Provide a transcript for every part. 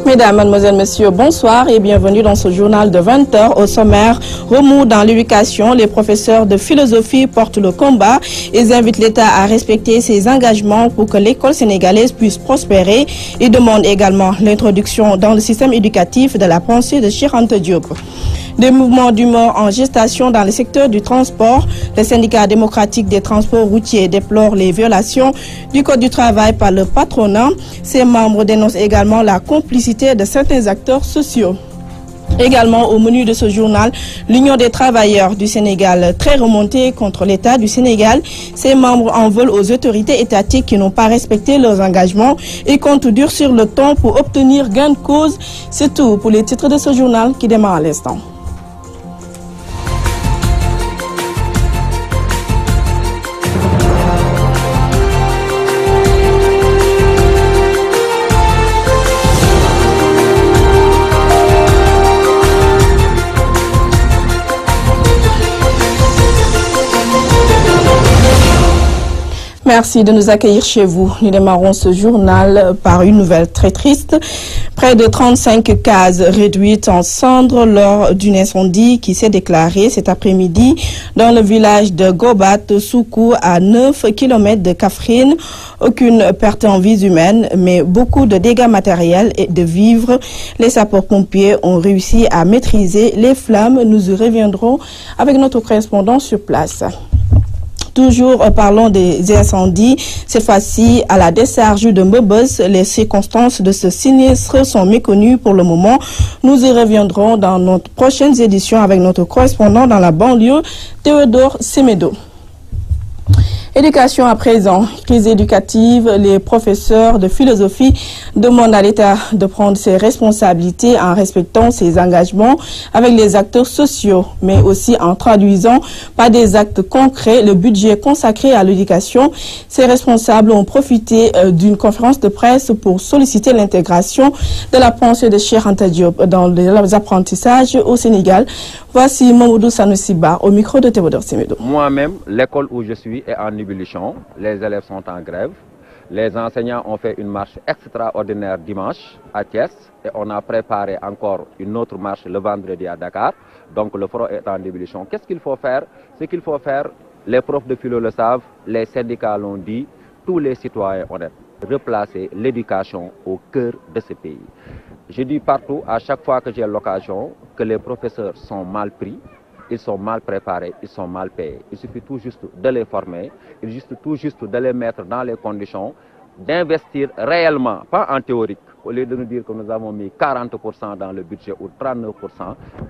Mesdames, Mademoiselles, Messieurs, bonsoir et bienvenue dans ce journal de 20 h. Au sommaire, remous dans l'éducation, les professeurs de philosophie portent le combat. Ils invitent l'État à respecter ses engagements pour que l'école sénégalaise puisse prospérer. Ils demandent également l'introduction dans le système éducatif de la pensée de Cheikh Anta Diop. Des mouvements d'humeur en gestation dans le secteur du transport. Le syndicat démocratique des transports routiers déplore les violations du Code du travail par le patronat. Ses membres dénoncent également la complicité de certains acteurs sociaux. Également au menu de ce journal, l'Union des travailleurs du Sénégal, très remontée contre l'État du Sénégal. Ses membres en veulent aux autorités étatiques qui n'ont pas respecté leurs engagements et comptent durcir le ton pour obtenir gain de cause. C'est tout pour les titres de ce journal qui démarre à l'instant. Merci de nous accueillir chez vous. Nous démarrons ce journal par une nouvelle très triste. Près de 35 cases réduites en cendres lors d'un incendie qui s'est déclaré cet après-midi dans le village de Gobat, Soukou, à 9 km de Kaffrine. Aucune perte en vies humaines, mais beaucoup de dégâts matériels et de vivres. Les sapeurs-pompiers ont réussi à maîtriser les flammes. Nous y reviendrons avec notre correspondant sur place. Toujours parlons des incendies, cette fois-ci à la décharge de Mbebes. Les circonstances de ce sinistre sont méconnues pour le moment. Nous y reviendrons dans notre prochaine édition avec notre correspondant dans la banlieue, Théodore Semedo. Éducation à présent, crise éducative, les professeurs de philosophie demandent à l'État de prendre ses responsabilités en respectant ses engagements avec les acteurs sociaux, mais aussi en traduisant par des actes concrets le budget consacré à l'éducation. Ces responsables ont profité d'une conférence de presse pour solliciter l'intégration de la pensée de Cheikh Anta Diop dans les apprentissages au Sénégal. Voici Mamoudou Sanoussi-Ba au micro de Théodore Semedo. Moi-même, l'école où je suis est en ébullition. Les élèves sont en grève. Les enseignants ont fait une marche extraordinaire dimanche à Thiès et on a préparé encore une autre marche le vendredi à Dakar. Donc le front est en ébullition. Qu'est-ce qu'il faut faire? Ce qu'il faut faire, les profs de philo le savent, les syndicats l'ont dit, tous les citoyens honnêtes. Replacer l'éducation au cœur de ce pays. Je dis partout, à chaque fois que j'ai l'occasion, que les professeurs sont mal pris, ils sont mal préparés, ils sont mal payés. Il suffit tout juste de les former, il suffit tout juste de les mettre dans les conditions d'investir réellement, pas en théorique. Au lieu de nous dire que nous avons mis 40% dans le budget ou 39%,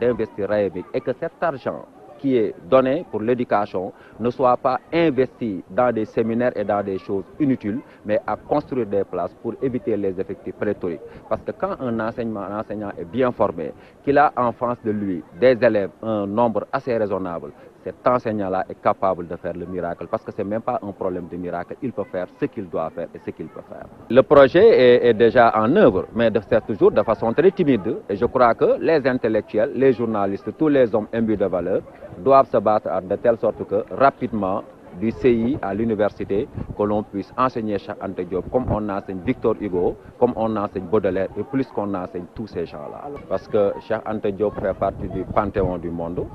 d'investir réellement et que cet argent qui est donné pour l'éducation ne soit pas investi dans des séminaires et dans des choses inutiles, mais à construire des places pour éviter les effectifs pléthoriques. Parce que quand un enseignant est bien formé, qu'il a en face de lui des élèves, un nombre assez raisonnable, cet enseignant-là est capable de faire le miracle. Parce que ce n'est même pas un problème de miracle, il peut faire ce qu'il doit faire et ce qu'il peut faire. Le projet est déjà en œuvre, mais c'est toujours de façon très timide. Et je crois que les intellectuels, les journalistes, tous les hommes imbus de valeur, doivent se battre de telle sorte que rapidement, du CI à l'université, que l'on puisse enseigner Cheikh Anta Diop comme on enseigne Victor Hugo, comme on enseigne Baudelaire et plus qu'on enseigne tous ces gens-là. Parce que Cheikh Anta Diop fait partie du panthéon du monde.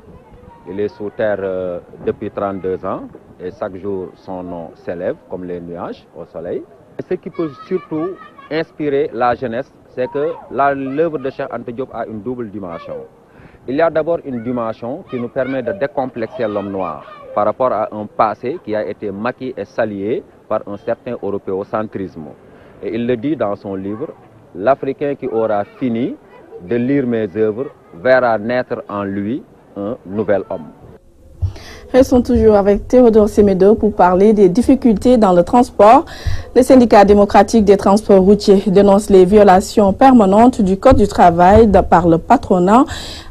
Il est sous terre depuis 32 ans et chaque jour son nom s'élève comme les nuages au soleil. Et ce qui peut surtout inspirer la jeunesse, c'est que l'œuvre de Cheikh Anta Diop a une double dimension. Il y a d'abord une dimension qui nous permet de décomplexer l'homme noir par rapport à un passé qui a été maquillé et salué par un certain européocentrisme. Et il le dit dans son livre, « L'Africain qui aura fini de lire mes œuvres verra naître en lui un nouvel homme ». Restons toujours avec Théodore Semedo pour parler des difficultés dans le transport. Le syndicat démocratique des transports routiers dénonce les violations permanentes du Code du travail par le patronat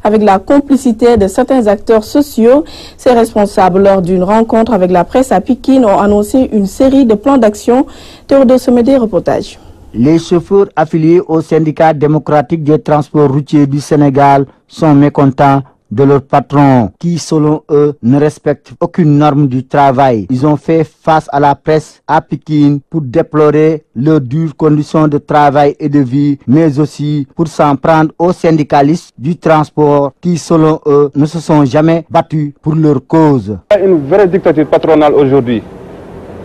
avec la complicité de certains acteurs sociaux. Ces responsables, lors d'une rencontre avec la presse à Pikine, ont annoncé une série de plans d'action. Théodore Semedo, reportage. Les chauffeurs affiliés au syndicat démocratique des transports routiers du Sénégal sont mécontents de leurs patrons qui, selon eux, ne respectent aucune norme du travail. Ils ont fait face à la presse à Pékin pour déplorer leurs dures conditions de travail et de vie, mais aussi pour s'en prendre aux syndicalistes du transport qui, selon eux, ne se sont jamais battus pour leur cause. Il y a une vraie dictature patronale aujourd'hui,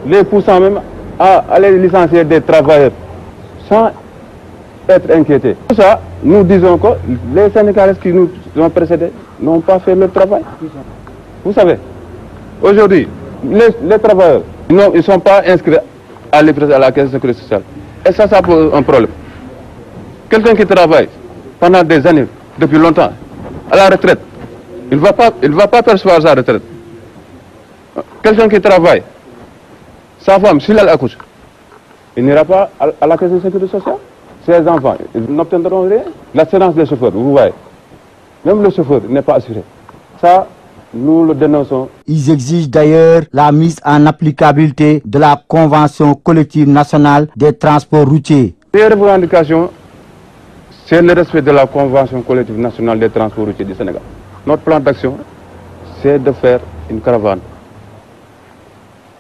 les poussant même à aller licencier des travailleurs sans être inquiétés. Pour ça, nous disons que les syndicalistes qui nous ont précédés n'ont pas fait leur travail. Vous savez, aujourd'hui, les travailleurs, ils ne sont pas inscrits à la caisse de sécurité sociale. Et ça pose un problème. Quelqu'un qui travaille pendant des années, depuis longtemps, à la retraite, il ne va pas percevoir sa retraite. Quelqu'un qui travaille, sa femme, s'il a accouché, il n'ira pas à la caisse de sécurité sociale. Ses enfants, ils n'obtiendront rien. L'assurance des chauffeurs, vous voyez, même le chauffeur n'est pas assuré. Ça, nous le dénonçons. Ils exigent d'ailleurs la mise en applicabilité de la Convention collective nationale des transports routiers. Les revendications, c'est le respect de la Convention collective nationale des transports routiers du Sénégal. Notre plan d'action, c'est de faire une caravane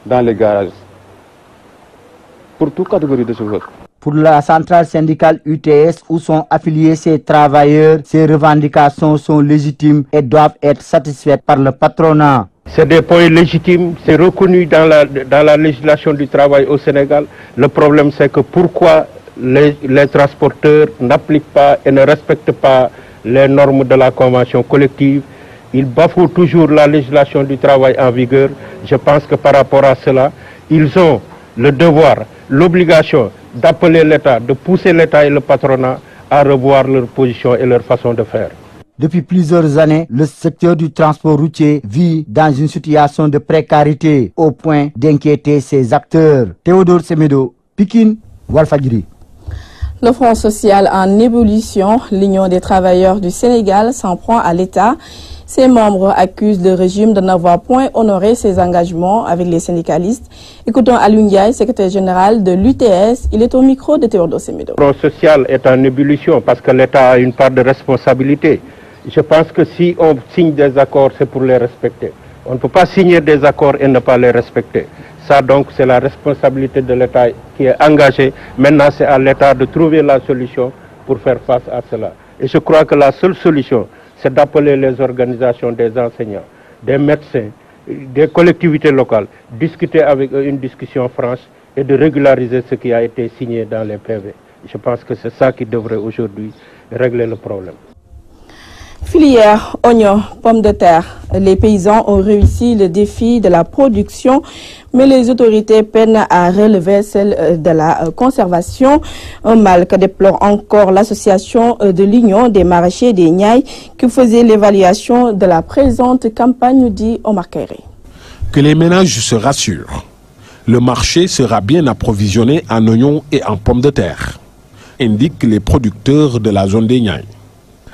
dans les garages pour toute catégorie de chauffeurs. Pour la centrale syndicale UTS où sont affiliés ces travailleurs, ces revendications sont légitimes et doivent être satisfaites par le patronat. C'est des points légitimes, c'est reconnu dans la législation du travail au Sénégal. Le problème, c'est que pourquoi les transporteurs n'appliquent pas et ne respectent pas les normes de la convention collective. Ils bafouent toujours la législation du travail en vigueur. Je pense que par rapport à cela, ils ont le devoir, l'obligation d'appeler l'État, de pousser l'État et le patronat à revoir leur position et leur façon de faire. Depuis plusieurs années, le secteur du transport routier vit dans une situation de précarité au point d'inquiéter ses acteurs. Théodore Semedo, Pikine, Walfadjri. Le Front social en ébullition, l'Union des travailleurs du Sénégal s'en prend à l'État. Ses membres accusent le régime de n'avoir point honoré ses engagements avec les syndicalistes. Écoutons Aliou Ndiaye, secrétaire général de l'UTS. Il est au micro de Théodore Semedo. Le Front social est en ébullition parce que l'État a une part de responsabilité. Je pense que si on signe des accords, c'est pour les respecter. On ne peut pas signer des accords et ne pas les respecter. Ça donc, c'est la responsabilité de l'État qui est engagée. Maintenant, c'est à l'État de trouver la solution pour faire face à cela. Et je crois que la seule solution, c'est d'appeler les organisations des enseignants, des médecins, des collectivités locales, discuter avec eux une discussion franche et de régulariser ce qui a été signé dans les PV. Je pense que c'est ça qui devrait aujourd'hui régler le problème. Filière, oignons, pommes de terre. Les paysans ont réussi le défi de la production, mais les autorités peinent à relever celle de la conservation. Un mal que déplore encore l'association de l'Union des maraîchers des Niayes qui faisait l'évaluation de la présente campagne, dit Omar Kairé. Que les ménages se rassurent. Le marché sera bien approvisionné en oignons et en pommes de terre, indiquent les producteurs de la zone des Niayes.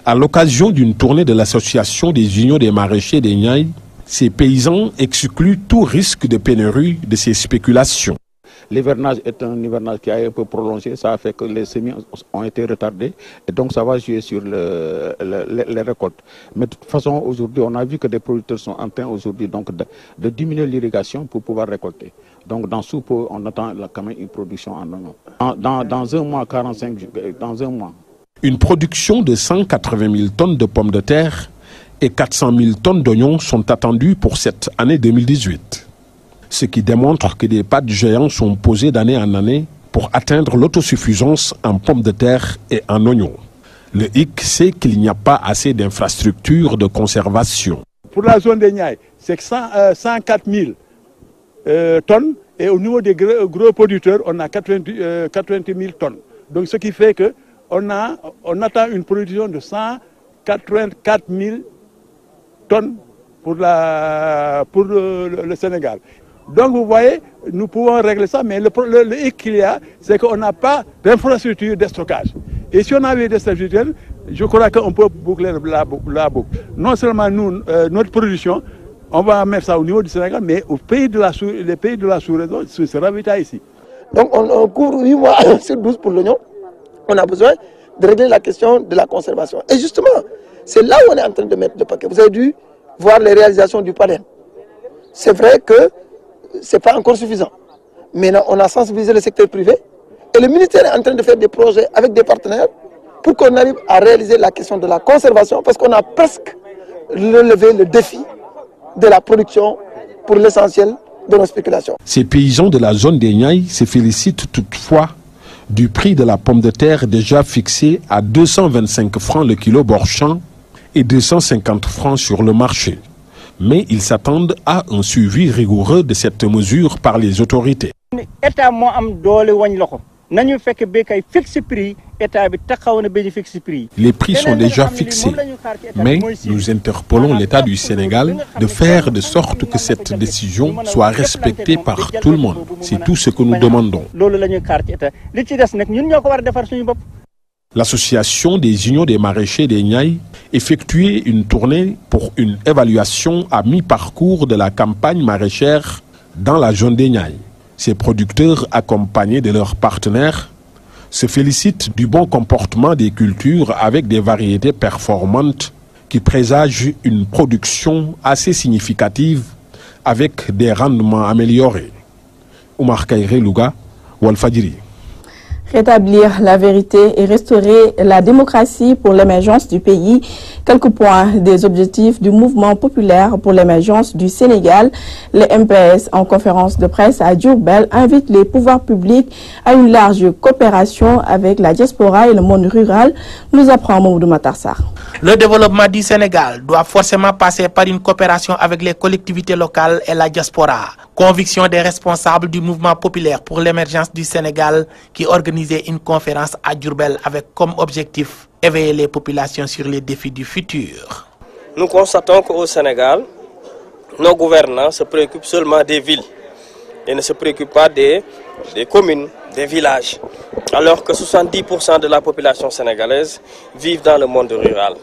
À l'occasion d'une tournée de l'association des unions des maraîchers des Niayes, ces paysans excluent tout risque de pénurie de ces spéculations. L'hivernage est un hivernage qui a un peu prolongé, ça a fait que les semis ont été retardés et donc ça va jouer sur les récoltes. Mais de toute façon, aujourd'hui, on a vu que des producteurs sont en train aujourd'hui donc de diminuer l'irrigation pour pouvoir récolter. Donc dans sous peu, on attend quand même une production en oignon. Dans un mois, 45 jours, dans un mois. Une production de 180 000 tonnes de pommes de terre et 400 000 tonnes d'oignons sont attendues pour cette année 2018. Ce qui démontre que des pas de géants sont posés d'année en année pour atteindre l'autosuffisance en pommes de terre et en oignons. Le hic, c'est qu'il n'y a pas assez d'infrastructures de conservation. Pour la zone des Niayes, c'est 104 000 tonnes et au niveau des gros producteurs, on a 80 000 tonnes. Donc ce qui fait que on attend une production de 184 000 tonnes pour le Sénégal. Donc vous voyez, nous pouvons régler ça, mais le hic qu'il y a, c'est qu'on n'a pas d'infrastructure de stockage. Et si on avait des infrastructures, je crois qu'on peut boucler la boucle. Non seulement nous, notre production, on va mettre ça au niveau du Sénégal, mais les pays de la sous-région se ravitaillent ici. Donc on couvre 8 mois sur 12 pour l'oignon. On a besoin de régler la question de la conservation. Et justement, C'est là où on est en train de mettre le paquet. Vous avez dû voir les réalisations du palais. C'est vrai que ce n'est pas encore suffisant. Mais on a sensibilisé le secteur privé et le ministère est en train de faire des projets avec des partenaires pour qu'on arrive à réaliser la question de la conservation parce qu'on a presque relevé le défi de la production pour l'essentiel de nos spéculations. Ces paysans de la zone des Niayes se félicitent toutefois du prix de la pomme de terre déjà fixé à 225 francs le kilo Borchamp et 250 francs sur le marché. Mais ils s'attendent à un suivi rigoureux de cette mesure par les autorités. Les prix sont déjà fixés, mais nous interpellons l'État du Sénégal de faire de sorte que cette décision soit respectée par tout le monde. C'est tout ce que nous demandons. L'association des unions des maraîchers des Niayes effectuait une tournée pour une évaluation à mi-parcours de la campagne maraîchère dans la zone des Niayes. Ces producteurs, accompagnés de leurs partenaires, se félicitent du bon comportement des cultures avec des variétés performantes qui présagent une production assez significative avec des rendements améliorés. Oumar Kairé Louga, Walfadjiri. Rétablir la vérité et restaurer la démocratie pour l'émergence du pays. Quelques points des objectifs du mouvement populaire pour l'émergence du Sénégal. Le MPS, en conférence de presse à Diourbel, invite les pouvoirs publics à une large coopération avec la diaspora et le monde rural, nous apprend Mamoudou Matarsar. Le développement du Sénégal doit forcément passer par une coopération avec les collectivités locales et la diaspora. Conviction des responsables du mouvement populaire pour l'émergence du Sénégal qui organisait une conférence à Diourbel avec comme objectif éveiller les populations sur les défis du futur. Nous constatons qu'au Sénégal, nos gouvernants se préoccupent seulement des villes et ne se préoccupent pas des communes, des villages, alors que 70% de la population sénégalaise vivent dans le monde rural.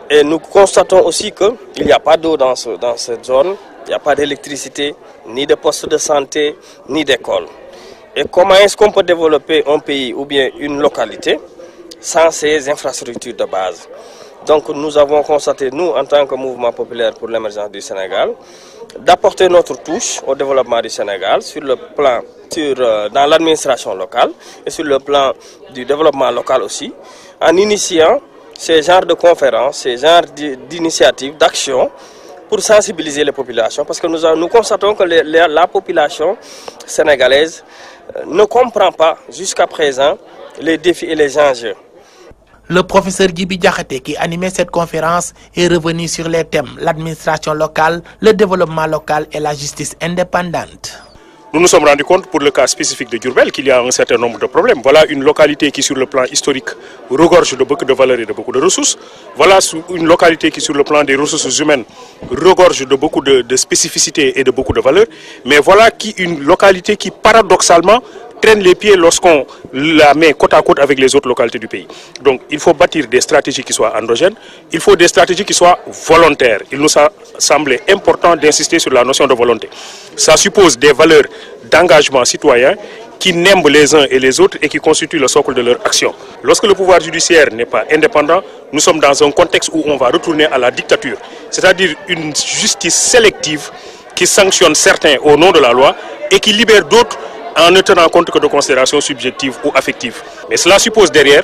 Et nous constatons aussi qu'il n'y a pas d'eau dans cette zone, il n'y a pas d'électricité, ni de postes de santé, ni d'école. Et comment est-ce qu'on peut développer un pays ou bien une localité sans ces infrastructures de base? Donc nous avons constaté, nous, en tant que mouvement populaire pour l'émergence du Sénégal, d'apporter notre touche au développement du Sénégal sur le plan, dans l'administration locale et sur le plan du développement local aussi, en initiant ces genres de conférences, ces genres d'initiatives, d'actions pour sensibiliser les populations. Parce que nous constatons que la population sénégalaise ne comprend pas jusqu'à présent les défis et les enjeux. Le professeur Djibi Diakhaté, qui animait cette conférence, est revenu sur les thèmes l'administration locale, le développement local et la justice indépendante. Nous nous sommes rendus compte pour le cas spécifique de Diourbel qu'il y a un certain nombre de problèmes. Voilà une localité qui sur le plan historique regorge de beaucoup de valeurs et de beaucoup de ressources. Voilà une localité qui sur le plan des ressources humaines regorge de beaucoup de spécificités et de beaucoup de valeurs. Mais voilà une localité qui paradoxalement traîne les pieds lorsqu'on la met côte à côte avec les autres localités du pays. Donc il faut bâtir des stratégies qui soient endogènes, il faut des stratégies qui soient volontaires. Il nous a semblé important d'insister sur la notion de volonté. Ça suppose des valeurs d'engagement citoyen qui n'aiment les uns et les autres et qui constituent le socle de leur action. Lorsque le pouvoir judiciaire n'est pas indépendant, nous sommes dans un contexte où on va retourner à la dictature, c'est-à-dire une justice sélective qui sanctionne certains au nom de la loi et qui libère d'autres en ne tenant compte que de considérations subjectives ou affectives. Mais cela suppose derrière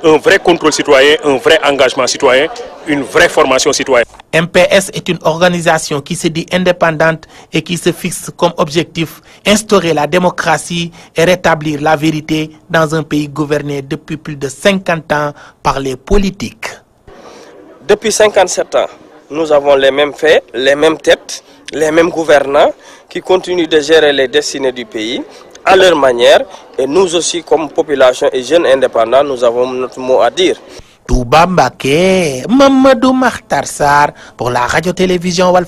un vrai contrôle citoyen, un vrai engagement citoyen, une vraie formation citoyenne. MPS est une organisation qui se dit indépendante et qui se fixe comme objectif instaurer la démocratie et rétablir la vérité dans un pays gouverné depuis plus de 50 ans par les politiques. Depuis 57 ans, nous avons les mêmes faits, les mêmes têtes, les mêmes gouvernants qui continuent de gérer les destinées du pays à leur manière, et nous aussi comme population et jeunes indépendants, nous avons notre mot à dire. Touba Mbaké, Mamadou Makhtar Sarr pour la radio-télévision Walf.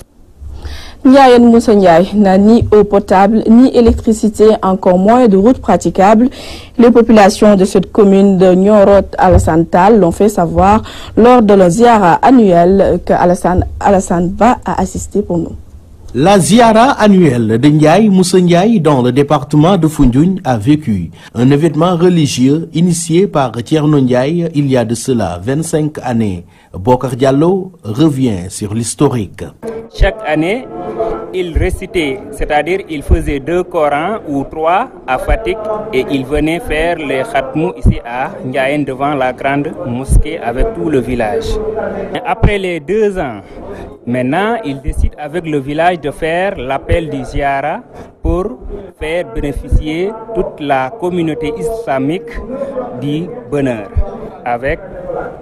Ndiaye Moussa Ndiaye n'a ni eau potable, ni électricité, encore moins de routes praticables. Les populations de cette commune de Niorot Alassane Tall l'ont fait savoir lors de leur ziara annuelle que Alassane va assister pour nous. La ziara annuelle de Ndiaye Moussa Ndiaye dans le département de Foundiougne a vécu un événement religieux initié par Thierno Ndiaye il y a de cela 25 années. Bokar Diallo revient sur l'historique. Chaque année, il récitait, c'est-à-dire il faisait 2 Corans ou 3 à Fatick et il venait faire les khatmou ici à Ndiaye devant la grande mosquée avec tout le village. Et après les 2 ans, maintenant il décide avec le village de faire l'appel du Ziara pour faire bénéficier toute la communauté islamique du bonheur avec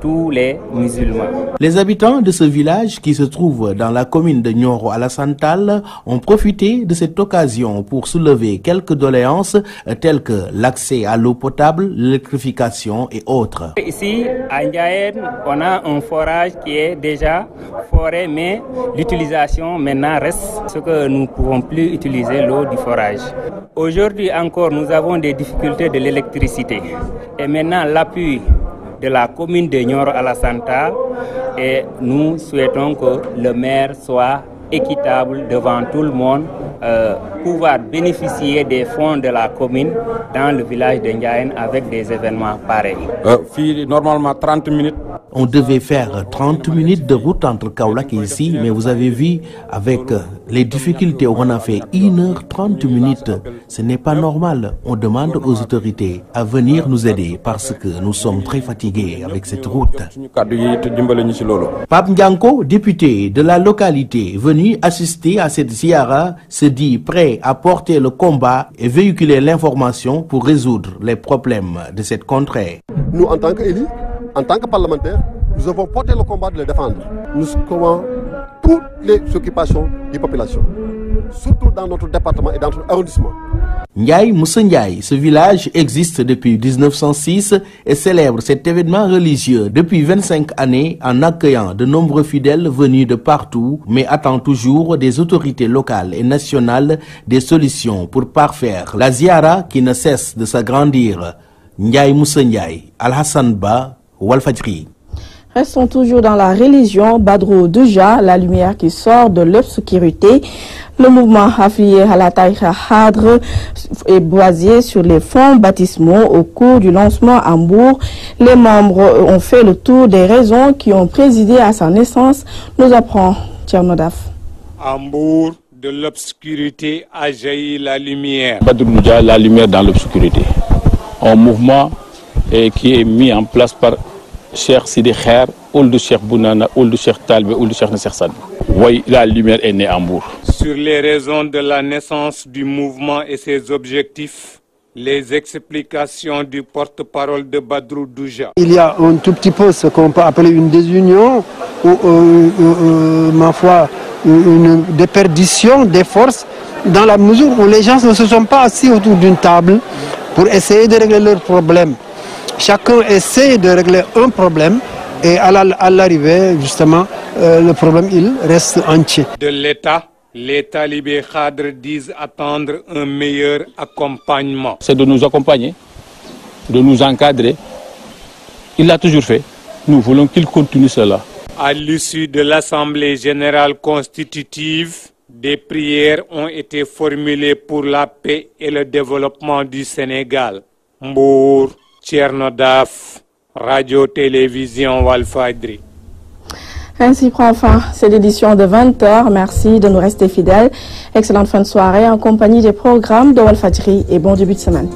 tous les musulmans. Les habitants de ce village qui se trouve dans la commune de Nioro Alassane Tall ont profité de cette occasion pour soulever quelques doléances telles que l'accès à l'eau potable, l'électrification et autres. Ici à Ndiaye, on a un forage qui est déjà foré, mais l'utilisation maintenant reste ce que nous ne pouvons plus utiliser l'eau du forage. Aujourd'hui encore, nous avons des difficultés de l'électricité et maintenant l'appui de la commune de Nioro Alassane Tall et nous souhaitons que le maire soit équitable devant tout le monde, pouvoir bénéficier des fonds de la commune dans le village de Ndiaye avec des événements pareils. Normalement 30 minutes. On devait faire 30 minutes de route entre Kaolack et ici, mais vous avez vu, avec les difficultés, on a fait 1h30 minutes. Ce n'est pas normal. On demande aux autorités à venir nous aider parce que nous sommes très fatigués avec cette route. Pape Ndianko, député de la localité, venu assister à cette ziara, se dit prêt à porter le combat et véhiculer l'information pour résoudre les problèmes de cette contrée. Nous, en tant qu'élus, en tant que parlementaires, nous avons porté le combat de les défendre. Nous commandons toutes les occupations des populations, surtout dans notre département et dans notre arrondissement. Ndiaye Moussa Ndiaye, ce village existe depuis 1906 et célèbre cet événement religieux depuis 25 années en accueillant de nombreux fidèles venus de partout, mais attend toujours des autorités locales et nationales des solutions pour parfaire la ziara qui ne cesse de s'agrandir. Ndiaye Moussa Ndiaye, Al-Hassan Ba, Walfadjri. Restons toujours dans la religion. Badrou Douja, la lumière qui sort de l'obscurité. Le mouvement affilié à la Taïra Hadre est basé sur les fonds baptismaux. Au cours du lancement à Mbour, les membres ont fait le tour des raisons qui ont présidé à sa naissance, nous apprend Tchernodaf. À Mbour, de l'obscurité a jailli la lumière. Badrou Douja, la lumière dans l'obscurité. Un mouvement qui est mis en place par Cheikh Sidi Kher, Ould Cheikh Bounana, Ould Cheikh Talbe, Ould Cheikh Nasser Sad. Oui, la lumière est née à Mbour. Sur les raisons de la naissance du mouvement et ses objectifs, les explications du porte-parole de Badrou Douja. Il y a un tout petit peu ce qu'on peut appeler une désunion, ou ma foi, une déperdition des forces, dans la mesure où les gens ne se sont pas assis autour d'une table pour essayer de régler leurs problèmes. Chacun essaie de régler un problème et à l'arrivée, justement, le problème, il reste entier. De l'État, les talibés cadres disent attendre un meilleur accompagnement. C'est de nous accompagner, de nous encadrer. Il l'a toujours fait. Nous voulons qu'il continue cela. À l'issue de l'Assemblée générale constitutive, des prières ont été formulées pour la paix et le développement du Sénégal. Mbour, Tchernodaf, Radio-Télévision Walfadjri. Ainsi prend fin cette édition de 20h. Merci de nous rester fidèles. Excellente fin de soirée en compagnie des programmes de Walfadjri et bon début de semaine.